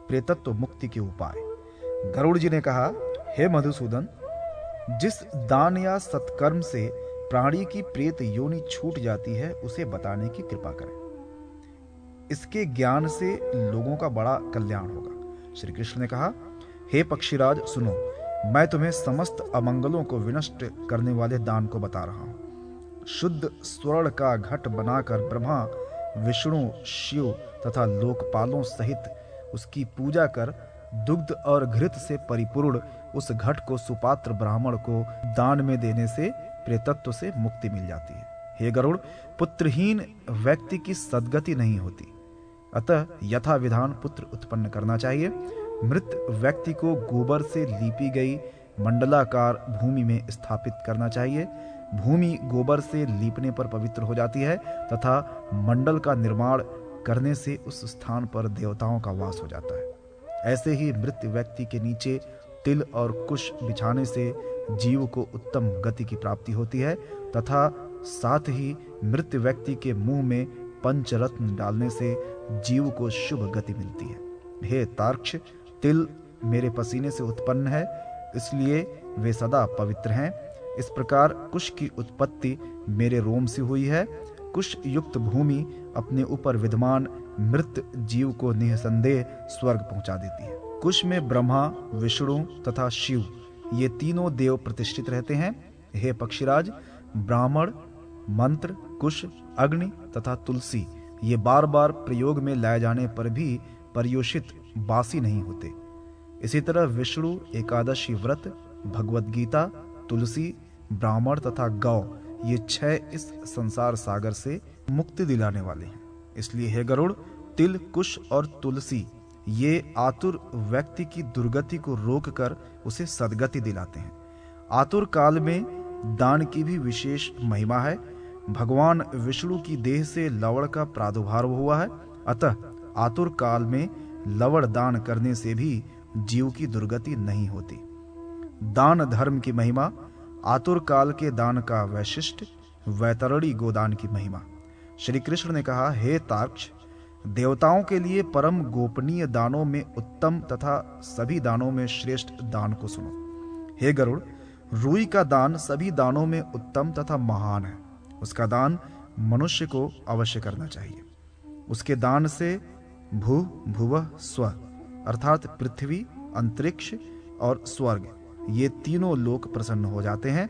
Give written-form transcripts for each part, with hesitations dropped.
प्रेतत्व मुक्ति के उपाय। गरुड़ जी ने कहा, हे मधुसूदन, जिस दान या सत्कर्म से प्राणी की प्रेत योनि छूट जाती है उसे बताने की कृपा करें। इसके ज्ञान से लोगों का बड़ा कल्याण होगा। श्री कृष्ण ने कहा, हे पक्षीराज सुनो, मैं तुम्हें समस्त अमंगलों को विनष्ट करने वाले दान को बता रहा हूं। शुद्ध स्वर्ण का घट बनाकर ब्रह्मा, विष्णु, शिव तथा लोकपालों सहित उसकी पूजा कर दुग्ध और घृत से परिपूर्ण उस घट को सुपात्र ब्राह्मण को दान में देने से प्रेतत्व से मुक्ति मिल जाती है। हे गरुड़, पुत्रहीन व्यक्ति की सद्गति नहीं होती, अतः यथा विधान पुत्र उत्पन्न करना चाहिए। मृत व्यक्ति को गोबर से लीपी गई मंडलाकार भूमि में स्थापित करना चाहिए। भूमि गोबर से लीपने पर पवित्र हो जाती है तथा मंडल का निर्माण करने से उस स्थान पर देवताओं का वास हो जाता है। ऐसे ही मृत व्यक्ति के नीचे तिल और कुश बिछाने से जीव को उत्तम गति की प्राप्ति होती है तथा साथ ही मृत व्यक्ति के मुंह में पंचरत्न डालने से जीव को शुभ गति मिलती है। हे तार्क्ष, तिल मेरे पसीने से उत्पन्न है, इसलिए वे सदा पवित्र हैं। इस प्रकार कुश की उत्पत्ति मेरे रोम से हुई है। कुश युक्त भूमि अपने ऊपर विद्यमान मृत जीव को निःसंदेह स्वर्ग पहुंचा देती है। कुश में ब्रह्मा, विष्णु तथा शिव ये तीनों देव प्रतिष्ठित रहते हैं। हे पक्षीराज, ब्राह्मण, मंत्र, कुश, अग्नि तथा तुलसी ये बार बार प्रयोग में लाए जाने पर भी पर्युषित बासी नहीं होते। इसी तरह विष्णु, एकादशी व्रत, भगवद गीता, तुलसी, ब्राह्मण तथा गौ ये 6 इस संसार सागर से मुक्ति दिलाने वाले हैं। इसलिए हे गरुड़, तिल, कुश और तुलसी ये आतुर व्यक्ति की दुर्गति को रोककर उसे सद्गति दिलाते हैं। आतुर काल में दान की भी विशेष महिमा है। भगवान विष्णु की देह से लवण का प्रादुर्भाव हुआ है, अतः आतुर काल में लवण दान करने से भी जीव की दुर्गति नहीं होती। दान धर्म की महिमा, आतुर काल के दान का वैशिष्ट, वैतरणी गोदान की महिमा। श्री कृष्ण ने कहा, हे तार्क्ष, देवताओं के लिए परम गोपनीय दानों में उत्तम तथा सभी दानों में श्रेष्ठ दान को सुनो। हे गरुड़, रूई का दान सभी दानों में उत्तम तथा महान है। उसका दान मनुष्य को अवश्य करना चाहिए। उसके दान से भू, भुवः, स्व अर्थात पृथ्वी, अंतरिक्ष और स्वर्ग ये तीनों लोक प्रसन्न हो जाते हैं।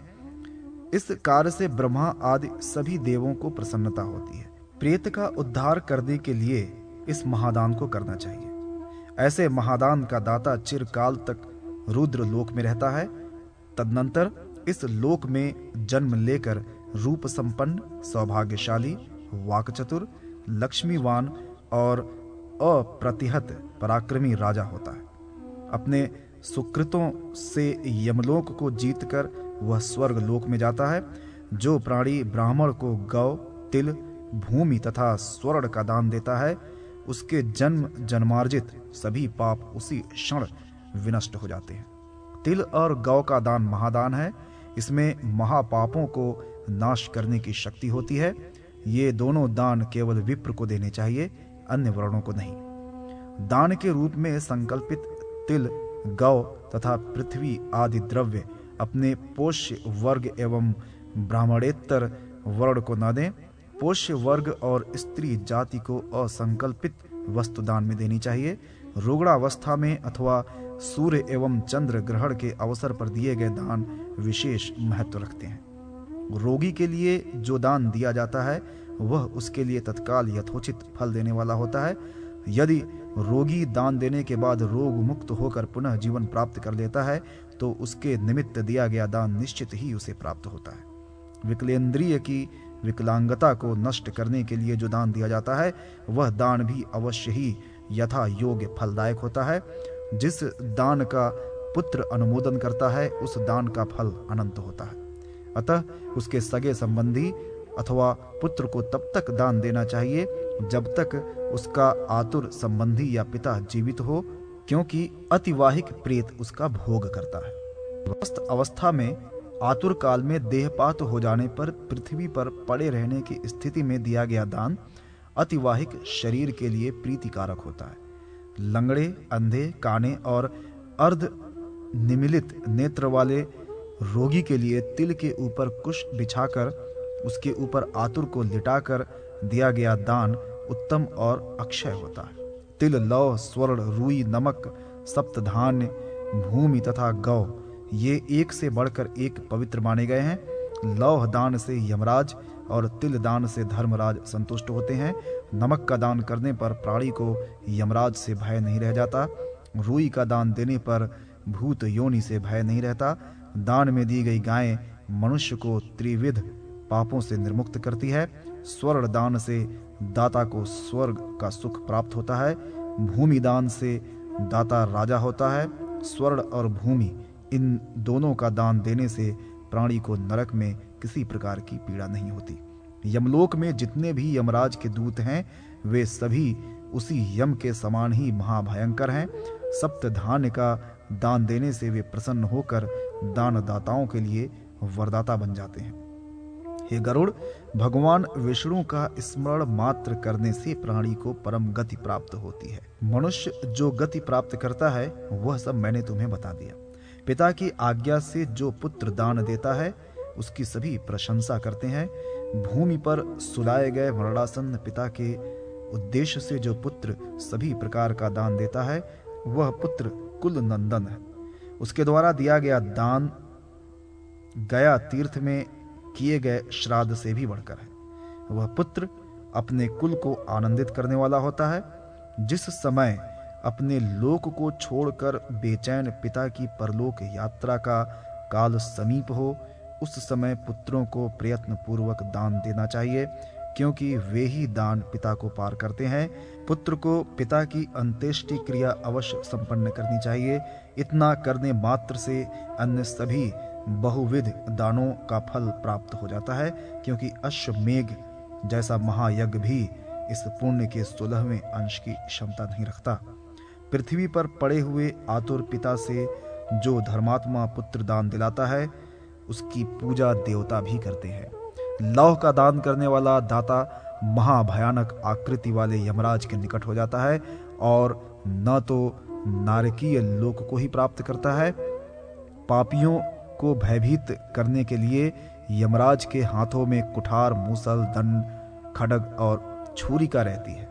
इस कार्य से ब्रह्मा आदि सभी देवों को प्रसन्नता होती है। प्रेत का उद्धार करने के लिए इस महादान को करना चाहिए। ऐसे महादान का दाता चिरकाल तक रुद्र लोक में रहता है। तदनंतर इस लोक में जन्म लेकर रूप संपन्न, सौभाग्यशाली, वाक्चतुर, लक्ष्मीवान और अप्रतिहत पराक्रमी राजा होता है। अपने सुकृतों से यमलोक को जीतकर वह स्वर्ग लोक में जाता है। जो प्राणी ब्राह्मण को गौ, तिल, भूमि तथा स्वर्ण का दान देता है, उसके जन्म जन्मार्जित सभी पाप उसी क्षण विनष्ट हो जाते हैं। तिल और गौ का दान महादान है। इसमें महापापों को नाश करने की शक्ति होती है। ये दोनों दान केवल विप्र को देने चाहिए, अन्य वर्णों को नहीं। दान के रूप में संकल्पित तिल, गौ तथा पृथ्वी आदि द्रव्य अपने पोष्य वर्ग एवं ब्राह्मणेतर वर्ण को न दें। पोष्य वर्ग और स्त्री जाति को असंकल्पित वस्तु दान में देनी चाहिए। रुग्णावस्था में अथवा सूर्य एवं चंद्र ग्रहण के अवसर पर दिए गए दान विशेष महत्व रखते हैं। रोगी के लिए जो दान दिया जाता है वह उसके लिए तत्काल यथोचित फल देने वाला होता है। यदि रोगी दान देने के बाद रोग मुक्त होकर पुनः जीवन प्राप्त कर लेता है तो उसके निमित्त दिया गया दान निश्चित ही उसे प्राप्त होता है। विकलेंद्रिय की विकलांगता को नष्ट करने के लिए जो दान दिया जाता है वह दान भी अवश्य ही यथा योग्य फलदायक होता है। जिस दान का पुत्र अनुमोदन करता है उस दान का फल अनंत होता है। अतः उसके सगे संबंधी अथवा पुत्र को तब तक दान देना चाहिए जब तक उसका आतुर संबंधी या पिता जीवित हो, क्योंकि अतिवाहिक प्रेत उसका भोग करता है। स्वस्थ अवस्था में आतुर काल में देहपात हो जाने पर पृथ्वी पर पड़े रहने की स्थिति में दिया गया दान अतिवाहिक शरीर के लिए प्रीतिकारक होता है। लंगड़े, अंधे, काने और अर्ध निमिलित नेत्र वाले रोगी के लिए तिल के ऊपर कुश बिछाकर उसके ऊपर आतुर को लिटाकर दिया गया दान उत्तम और अक्षय होता है। तिल, लौह, स्वर्ण, रुई, नमक, सप्तधान्य, भूमि तथा गौ ये एक से बढ़कर एक पवित्र माने गए हैं। लौह दान से यमराज और तिल दान से धर्मराज संतुष्ट होते हैं। नमक का दान करने पर प्राणी को यमराज से भय नहीं रह जाता। रुई का दान देने पर भूत योनि से भय नहीं रहता। दान में दी गई गायें मनुष्य को त्रिविध पापों से निर्मुक्त करती है। स्वर्ण दान से दाता को स्वर्ग का सुख प्राप्त होता है। भूमि दान से दाता राजा होता है। स्वर्ण और भूमि इन दोनों का दान देने से प्राणी को नरक में किसी प्रकार की पीड़ा नहीं होती। यमलोक में जितने भी यमराज के दूत हैं वे सभी उसी यम के समान ही महाभयंकर हैं। सप्तधान्य का दान देने से वे प्रसन्न होकर दानदाताओं के लिए वरदाता बन जाते हैं। हे गरुड़, भगवान विष्णु का स्मरण मात्र करने से प्राणी को परम गति प्राप्त होती है। मनुष्य जो गति प्राप्त करता है वह सब मैंने तुम्हें बता दिया। पिता की आज्ञा से जो पुत्र दान देता है उसकी सभी प्रशंसा करते हैं। भूमि पर सुलाए गए मरणासन्न पिता के उद्देश्य से जो पुत्र सभी प्रकार का दान देता है वह पुत्र कुल नंदन है। उसके द्वारा दिया गया दान गया तीर्थ में किए गए श्राद्ध से भी बढ़कर है। वह पुत्र अपने कुल को आनंदित करने वाला होता है। जिस समय अपने लोक को छोड़कर बेचैन पिता की परलोक यात्रा का काल समीप हो उस समय पुत्रों को प्रयत्न पूर्वक दान देना चाहिए, क्योंकि वे ही दान पिता को पार करते हैं। पुत्र को पिता की अंत्येष्टि क्रिया अवश्य संपन्न करनी चाहिए। इतना करने मात्र से अन्य सभी बहुविध दानों का फल प्राप्त हो जाता है, क्योंकि अश्वमेघ जैसा महायज्ञ भी इस पुण्य के 16वें अंश की क्षमता नहीं रखता। पृथ्वी पर पड़े हुए आतुर पिता से जो धर्मात्मा पुत्र दान दिलाता है उसकी पूजा देवता भी करते हैं। लौह का दान करने वाला दाता महाभयानक आकृति वाले यमराज के निकट हो जाता है और न तो नारकीय लोक को ही प्राप्त करता है। पापियों को भयभीत करने के लिए यमराज के हाथों में कुठार, मूसल, दंड, खड्ग और छुरिका रहती है।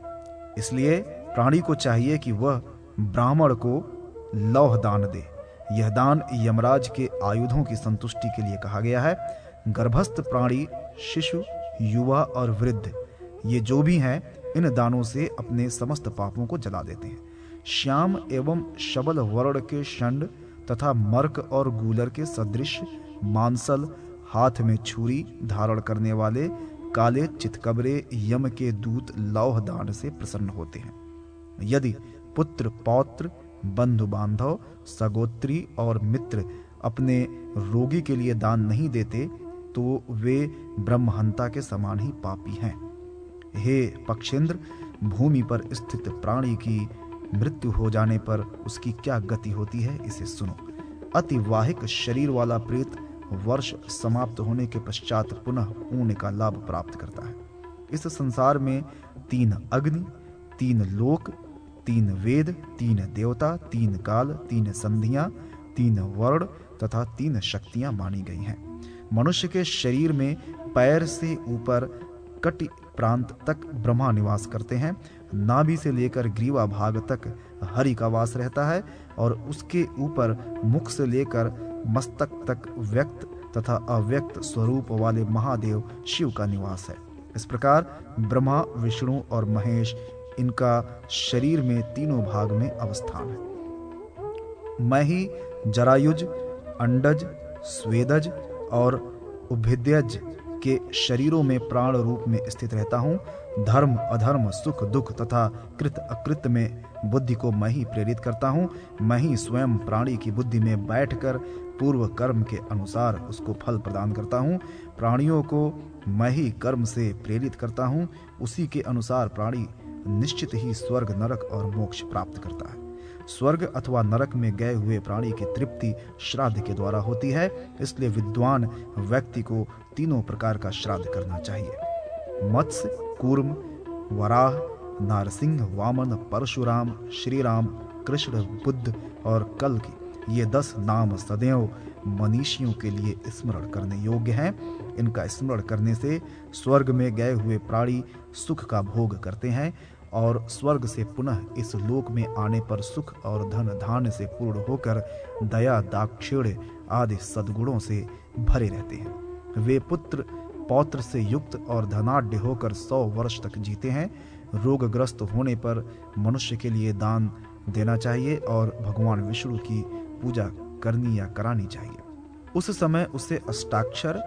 इसलिए प्राणी को चाहिए कि वह ब्राह्मण को लौह दान दे। यह दान यमराज के आयुधों की संतुष्टि के लिए कहा गया है। गर्भस्थ प्राणी, शिशु, युवा और वृद्ध ये जो भी हैं इन दानों से अपने समस्त पापों को जला देते हैं। श्याम एवं शबल वर्ण के षंड तथा मर्क और गूलर के सदृश मांसल, हाथ में छुरी धारण करने वाले काले चितकबरे यम के दूत लौह दान से प्रसन्न होते हैं। यदि पुत्र, पौत्र, बंधु बांधव, सगोत्री और मित्र अपने रोगी के लिए दान नहीं देते तो वे ब्रह्महंता के समान ही पापी हैं। हे पक्षेंद्र, भूमि पर स्थित प्राणी की मृत्यु हो जाने पर उसकी क्या गति होती है इसे सुनो। अतिवाहिक शरीर वाला प्रेत वर्ष समाप्त होने के पश्चात पुनः पुण्य का लाभ प्राप्त करता है। इस संसार में 3 अग्नि, 3 लोक, 3 वेद, 3 देवता, 3 काल, 3 संधियां, 3 वर्ण तथा 3 शक्तियां मानी गई हैं। मनुष्य के शरीर में पैर से ऊपर कटि प्रांत तक ब्रह्मा निवास करते हैं। नाभि से लेकर ग्रीवा भाग तक हरि का वास रहता है और उसके ऊपर मुख से लेकर मस्तक तक व्यक्त तथा अव्यक्त स्वरूप वाले महादेव शिव का निवास है। इस प्रकार ब्रह्मा, विष्णु और महेश इनका शरीर में तीनों भाग में अवस्थान है। मैं ही जरायुज, अंडज, स्वेदज और उभिद्यज के शरीरों में प्राण रूप में स्थित रहता हूँ। धर्म, अधर्म, सुख, दुख तथा कृत अकृत में बुद्धि को मैं ही प्रेरित करता हूँ। मैं ही स्वयं प्राणी की बुद्धि में बैठकर पूर्व कर्म के अनुसार उसको फल प्रदान करता हूँ। प्राणियों को मैं ही कर्म से प्रेरित करता हूँ। उसी के अनुसार प्राणी निश्चित ही स्वर्ग, नरक और मोक्ष प्राप्त करता है। स्वर्ग अथवा नरक में गए हुए प्राणी की तृप्ति श्राद्ध के द्वारा होती है। इसलिए विद्वान व्यक्ति को तीनों प्रकार का श्राद्ध करना चाहिए। मत्स्य, कूर्म, वराह, नारसिंह, वामन, परशुराम, श्री राम, कृष्ण, बुद्ध और कल की ये 10 नाम सदैव मनीषियों के लिए स्मरण करने योग्य हैं। इनका स्मरण करने से स्वर्ग में गए हुए प्राणी सुख का भोग करते हैं और स्वर्ग से पुनः इस लोक में आने पर सुख और धन धान्य से पूर्ण होकर दया, दाक्षिण्य आदि सद्गुणों से भरे रहते हैं। वे पुत्र पौत्र से युक्त और धनाढ्य होकर 100 वर्ष तक जीते हैं। रोगग्रस्त होने पर मनुष्य के लिए दान देना चाहिए और भगवान विष्णु की पूजा करनी या करानी चाहिए। उस समय उसे अष्टाक्षर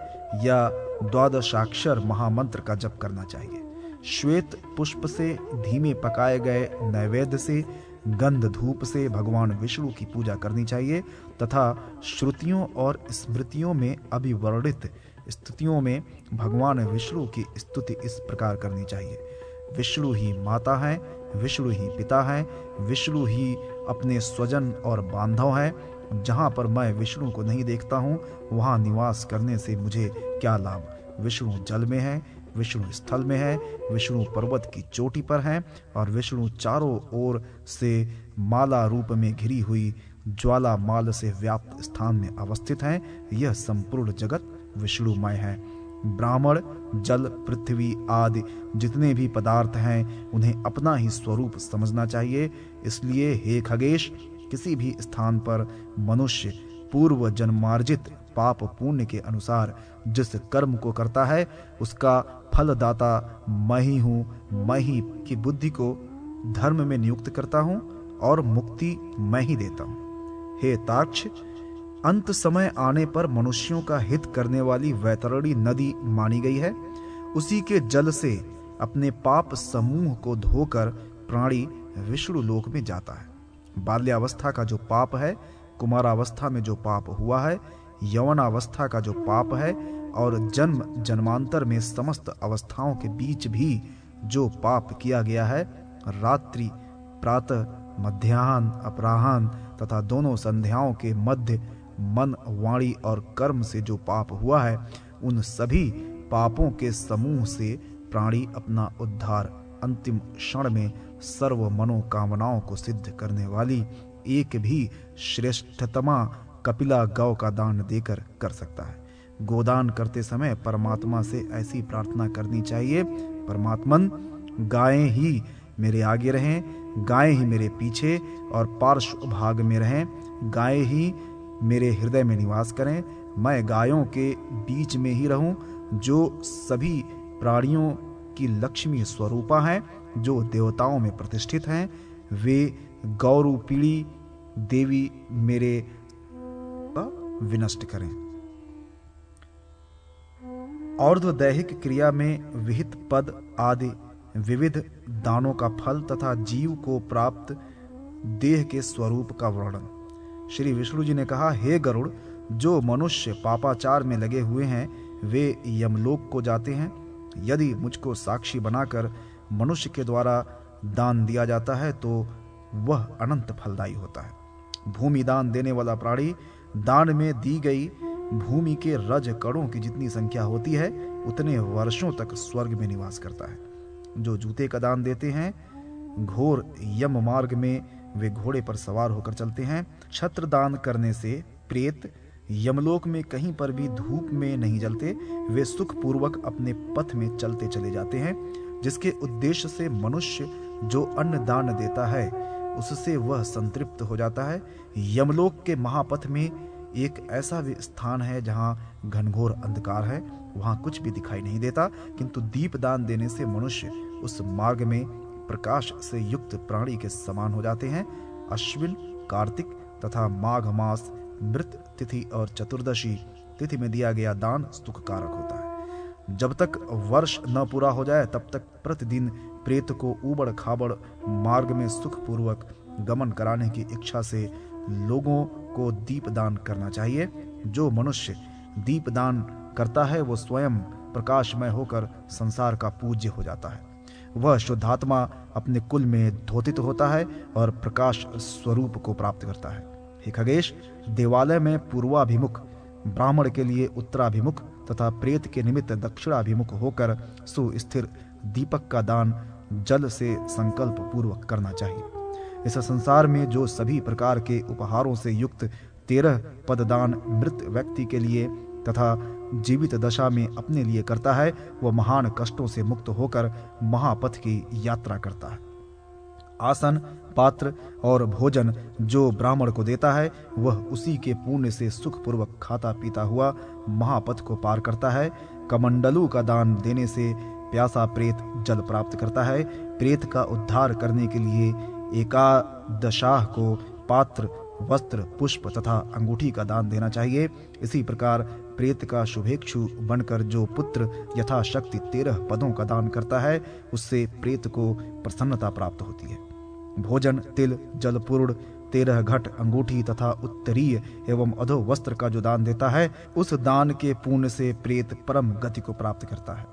या द्वादशाक्षर महामंत्र का जप करना चाहिए। श्वेत पुष्प से, धीमे पकाए गए नैवेद्य से, गंध धूप से भगवान विष्णु की पूजा करनी चाहिए तथा श्रुतियों और स्मृतियों में अभिवर्णित स्तुतियों में भगवान विष्णु की स्तुति इस प्रकार करनी चाहिए। विष्णु ही माता है, विष्णु ही पिता है, विष्णु ही अपने स्वजन और बांधव हैं। जहाँ पर मैं विष्णु को नहीं देखता हूँ वहाँ निवास करने से मुझे क्या लाभ। विष्णु जल में है, विष्णु स्थल में है, विष्णु पर्वत की चोटी पर है और विष्णु चारों ओर से माला रूप में घिरी हुई ज्वाला माल से व्याप्त स्थान में अवस्थित है। यह संपूर्ण जगत विष्णुमय है। ब्राह्मण, जल, पृथ्वी आदि जितने भी पदार्थ हैं उन्हें अपना ही स्वरूप समझना चाहिए। इसलिए हे खगेश, किसी भी स्थान पर मनुष्य पूर्व जन्मार्जित पाप पुण्य के अनुसार जिस कर्म को करता है उसका फलदाता मैं ही हूँ। मैं ही की बुद्धि को धर्म में नियुक्त करता हूँ और मुक्ति मैं ही देता हूँ। हे ताक्ष, अंत समय आने पर मनुष्यों का हित करने वाली वैतरणी नदी मानी गई है। उसी के जल से अपने पाप समूह को धोकर प्राणी विष्णु लोक में जाता है। बाल्यावस्था का जो पाप है, कुमारावस्था में जो पाप हुआ है, यौवनावस्था का जो पाप है और जन्म जन्मांतर में समस्त अवस्थाओं के बीच भी जो पाप किया गया है, रात्रि, प्रातः, मध्याह्न, अपराह्न तथा दोनों संध्याओं के मध्य मन, वाणी और कर्म से जो पाप हुआ है, उन सभी पापों के समूह से प्राणी अपना उद्धार अंतिम क्षण में सर्व मनोकामनाओं को सिद्ध करने वाली एक भी श्रेष्ठतमा कपिला गौ का दान देकर कर सकता है। गोदान करते समय परमात्मा से ऐसी प्रार्थना करनी चाहिए, परमात्मन, गायें ही मेरे आगे रहें, गायें ही मेरे पीछे और पार्श्व भाग में रहें, गायें ही मेरे हृदय में निवास करें। मैं गायों के बीच में ही रहूं, जो सभी प्राणियों की लक्ष्मी स्वरूपा हैं, जो देवताओं में प्रतिष्ठित हैं। वे गौरूपिणी देवी मेरे विनष्ट करें। और्ध्वदैहिक क्रिया में विहित पद आदि विविध दानों का फल तथा जीव को प्राप्त देह के स्वरूप का वर्णन। श्री विष्णु जी ने कहा, हे गरुड़, जो मनुष्य पापाचार में लगे हुए हैं वे यमलोक को जाते हैं। यदि मुझको साक्षी बनाकर मनुष्य के द्वारा दान दिया जाता है तो वह अनंत फलदायी होता है। भूमि दान देने वाला प्राणी दान में दी गई भूमि के रज कणों की जितनी संख्या होती है उतने वर्षों तक स्वर्ग में निवास करता है। जो जूते का दान देते हैं, घोर यम मार्ग में वे घोड़े पर सवार होकर चलते हैं। छत्र दान करने से प्रेत यमलोक में कहीं पर भी धूप में नहीं जलते, वे सुख पूर्वक अपने पथ में चलते चले जाते हैं। जिसके उद्देश्य से मनुष्य जो अन्न दान देता है उससे वह संतृप्त हो जाता है। यमलोक के महापथ में एक ऐसा भी स्थान है जहाँ घनघोर अंधकार है, वहाँ कुछ भी दिखाई नहीं देता, किंतु दीप दान देने से मनुष्य उस मार्ग में प्रकाश से युक्त प्राणी के समान हो जाते हैं। अश्विन, कार्तिक तथा माघ मास, मृत तिथि और चतुर्दशी तिथि में दिया गया दान सुखकारक होता है। जब तक वर्ष न पूरा हो जाए तब तक प्रतिदिन प्रेत को ऊबड़ खाबड़ मार्ग में सुखपूर्वक गमन कराने की इच्छा से लोगों को दीप दान करना चाहिए। जो मनुष्य दीप दान करता है वो स्वयं प्रकाशमय होकर संसार का पूज्य हो जाता है। वह शुद्धात्मा अपने कुल में धोतित होता है और प्रकाश स्वरूप को प्राप्त करता है। हे खगेश, देवालय में पूर्वाभिमुख, ब्राह्मण के लिए उत्तराभिमुख तथा प्रेत के निमित्त दक्षिणाभिमुख होकर सुस्थिर दीपक का दान जल से संकल्प पूर्वक करना चाहिए। इस संसार में जो सभी प्रकार के उपहारों से युक्त 13 पददान मृत व्यक्ति के लिए तथा जीवित दशा में अपने लिए करता है, वह महान कष्टों से मुक्त होकर महापथ की यात्रा करता है। आसन, पात्र और भोजन जो ब्राह्मण को देता है, वह उसी के पुण्य से सुखपूर्वक खाता पीता हुआ महापथ को पार करता है। कमंडलू का दान देने से प्यासा प्रेत जल प्राप्त करता है। प्रेत का उद्धार करने के लिए एकादशाह को पात्र, वस्त्र, पुष्प तथा अंगूठी का दान देना चाहिए। इसी प्रकार प्रेत का शुभेक्षु बनकर जो पुत्र यथाशक्ति 13 पदों का दान करता है, उससे प्रेत को प्रसन्नता प्राप्त होती है। भोजन, तिल, जलपूर्ण, 13 घट, अंगूठी तथा उत्तरीय एवं अधो वस्त्र का जो दान देता है, उस दान के पुण्य से प्रेत परम गति को प्राप्त करता है।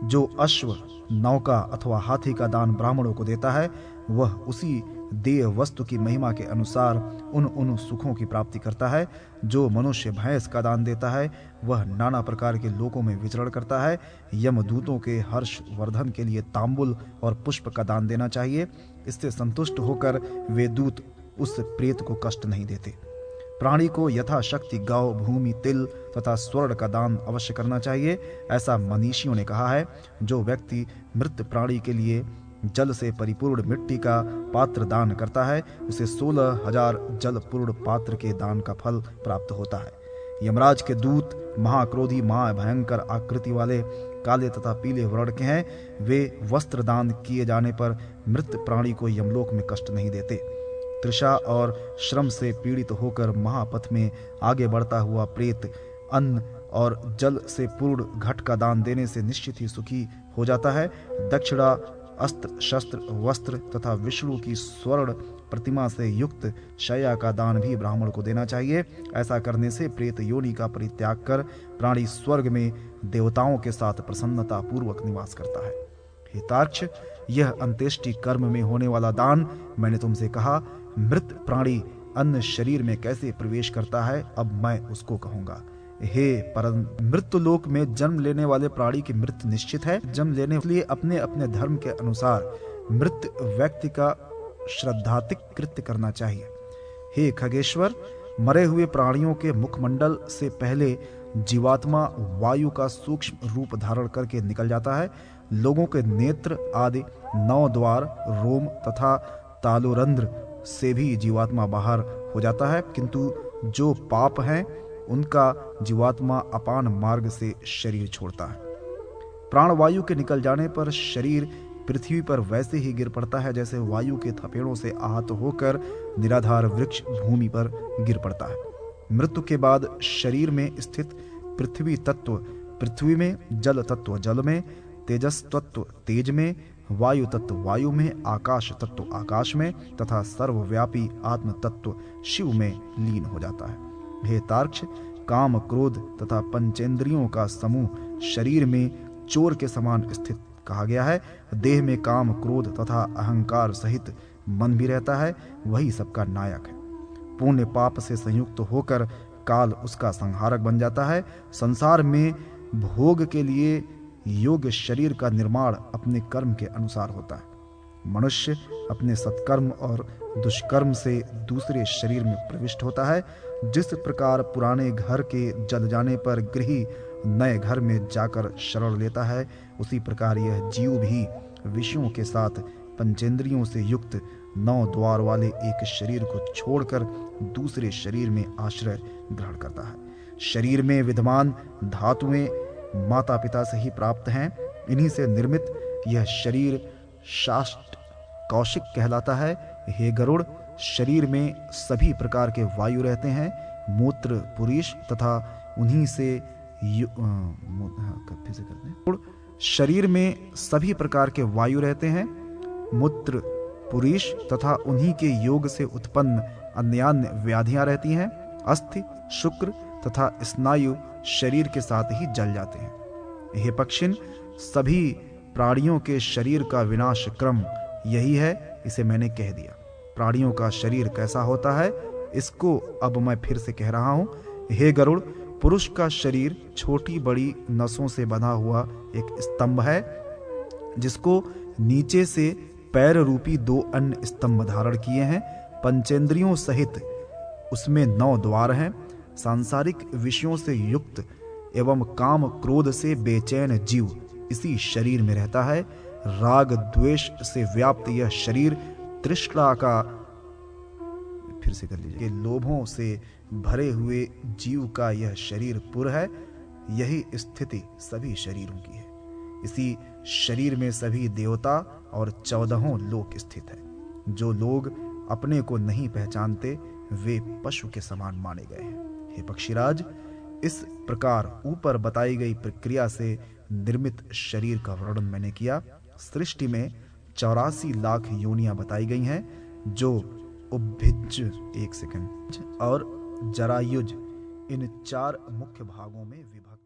जो अश्व, नौका अथवा हाथी का दान ब्राह्मणों को देता है, वह उसी देय वस्तु की महिमा के अनुसार उन सुखों की प्राप्ति करता है। जो मनुष्य भैंस का दान देता है, वह नाना प्रकार के लोकों में विचरण करता है। यमदूतों के हर्ष वर्धन के लिए तांबुल और पुष्प का दान देना चाहिए। इससे संतुष्ट होकर वे दूत उस प्रेत को कष्ट नहीं देते। प्राणी को यथाशक्ति गौ, भूमि, तिल तथा स्वर्ण का दान अवश्य करना चाहिए, ऐसा मनीषियों ने कहा है। जो व्यक्ति मृत प्राणी के लिए जल से परिपूर्ण मिट्टी का पात्र दान करता है, उसे 16,000 जलपूर्ण पात्र के दान का फल प्राप्त होता है। यमराज के दूत महाक्रोधी, महाभयंकर आकृति वाले, काले तथा पीले वर्ण के हैं। वे वस्त्र दान किए जाने पर मृत प्राणी को यमलोक में कष्ट नहीं देते। तृषा और श्रम से पीड़ित होकर महापथ में आगे बढ़ता हुआ प्रेत अन्न और जल से पूर्ण घट का दान देने से निश्चित ही सुखी हो जाता है। दक्षिणा, अस्त्र, शस्त्र, वस्त्र तथा विष्णु की स्वर्ण प्रतिमा से युक्त शय्या का दान भी ब्राह्मण को देना चाहिए। ऐसा करने से प्रेत योनि का परित्याग कर प्राणी स्वर्ग में देवताओं के साथ प्रसन्नता पूर्वक निवास करता है। हे तार्क्ष, यह अंत्येष्टि कर्म में होने वाला दान मैंने तुमसे कहा। मृत प्राणी अन्य शरीर में कैसे प्रवेश करता है, अब मैं उसको कहूंगा। हे परम, मृत्यु लोक में जन्म लेने वाले प्राणी की मृत्यु निश्चित है। जन्म लेने के लिए अपने अपने धर्म के अनुसार मृत व्यक्ति का श्रद्धातिक कृत्य करना चाहिए। हे खगेश्वर, मरे हुए प्राणियों के मुखमंडल से पहले जीवात्मा वायु का सूक्ष्म रूप धारण करके निकल जाता है। लोगों के नेत्र आदि 9 द्वार, रोम तथा तालुरंध्र से भी जीवात्मा बाहर हो जाता है, किंतु जो पाप हैं उनका जीवात्मा अपान मार्ग से शरीर छोड़ता है। प्राणवायु के निकल जाने पर शरीर पृथ्वी पर वैसे ही गिर पड़ता है जैसे वायु के थपेड़ों से आहत होकर निराधार वृक्ष भूमि पर गिर पड़ता है। मृत्यु के बाद शरीर में स्थित पृथ्वी तत्व पृथ्वी में, जल तत्व जल में, तेजस तत्व तेज में, वायु तत्व वायु में, आकाश तत्व आकाश में तथा सर्वव्यापी आत्म तत्व शिव में लीन हो जाता है। हे तार्क्ष, काम, क्रोध तथा पंचेंद्रियों का समूह शरीर में चोर के समान स्थित कहा गया है। देह में काम, क्रोध तथा अहंकार सहित मन भी रहता है, वही सबका नायक है। पुण्य पाप से संयुक्त होकर काल उसका संहारक बन जाता है। संसार में भोग के लिए योग्य शरीर का निर्माण अपने कर्म के अनुसार होता है। मनुष्य अपने सत्कर्म और दुष्कर्म से दूसरे शरीर में प्रविष्ट होता है। जिस प्रकार पुराने घर के जल जाने पर गृही नए घर में जाकर शरण लेता है, उसी प्रकार यह जीव भी विषयों के साथ पंचेंद्रियों से युक्त 9 द्वार वाले एक शरीर को छोड़कर दूसरे शरीर में आश्रय ग्रहण करता है। शरीर में विद्यमान धातुएं माता पिता से ही प्राप्त हैं। इन्हीं से निर्मित यह शरीर शाष्ट कौशिक कहलाता है। हे गरुड़, शरीर में सभी प्रकार के वायु रहते हैं। मूत्र पुरुष तथा उन्हीं से शरीर में सभी प्रकार के वायु रहते हैं। मूत्र पुरुष तथा उन्हीं के योग से उत्पन्न अन्यान्य व्याधियां रहती हैं। अस्थि, शुक्र तथा स्नायु शरीर के साथ ही जल जाते हैं। हे पक्षिन, सभी प्राणियों के शरीर का विनाश क्रम यही है, इसे मैंने कह दिया। प्राणियों का शरीर कैसा होता है, इसको अब मैं फिर से कह रहा हूँ। हे गरुड़, पुरुष का शरीर छोटी बड़ी नसों से बंधा हुआ एक स्तंभ है, जिसको नीचे से पैर रूपी 2 अन्य स्तंभ धारण किए हैं। पंचेंद्रियों सहित उसमें 9 द्वार हैं। सांसारिक विषयों से युक्त एवं काम क्रोध से बेचैन जीव इसी शरीर में रहता है। राग द्वेष से व्याप्त यह शरीर तृष्णा का, फिर से कर लीजिए, लोभों से भरे हुए जीव का यह शरीर पुर है। यही स्थिति सभी शरीरों की है। इसी शरीर में सभी देवता और 14 लोक स्थित है। जो लोग अपने को नहीं पहचानते वे पशु के समान माने गए हैं। हे पक्षीराज, इस प्रकार ऊपर बताई गई प्रक्रिया से निर्मित शरीर का वर्णन मैंने किया। सृष्टि में 84 लाख योनियां बताई गई हैं, जो उभयज, एक सेकंड, और जरायुज इन 4 मुख्य भागों में विभक्त